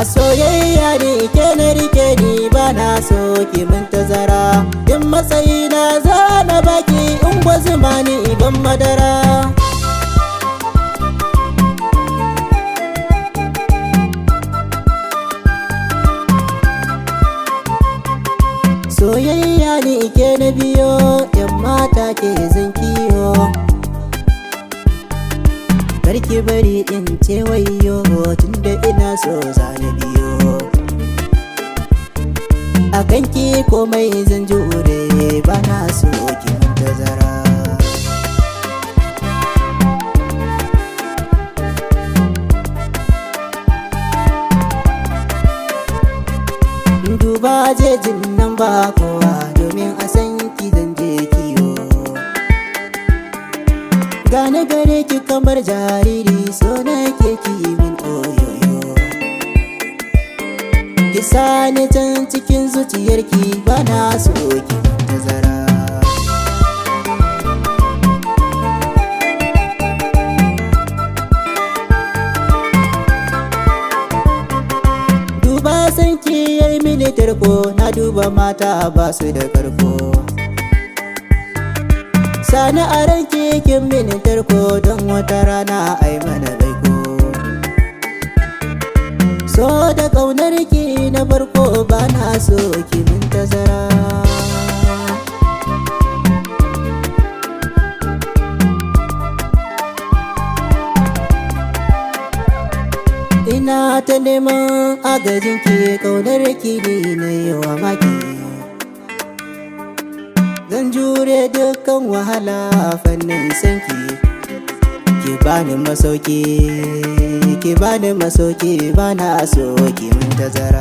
A soyayya ne ke na rike ni ba na so ki min tazara. In matsayi na za na baki in gwazuma ni ban madara. Soyayya ne ke na biyo, yan mata ke zan kiyo. Karki bari in ce wayo, tunda ina so zana biyo. A kanki komai zan jure, ba na so ki min tazara. Duba jejin nan ba kowa, domin a san ki zan je kiyo. Gane gare ki kamar jariri, so nake ki min oyoyo. Ki sani can cikin zuciyarki, ba na so ki min tazara. Duba san ki yayi mini tarko, na duba mata ba su da karko. Sani a ranki kin mini tarko, don wata rana ai mana baiko. So da ƙaunar ki na farko, ba na so ki min tazara. Ina ta neman agajin ki, ƙaunar ki ne na yi wa maki. Zan jure dukkan wahala fannin sanki. Ki bani masauki, ki bani masauki, ba na so ki min tazara.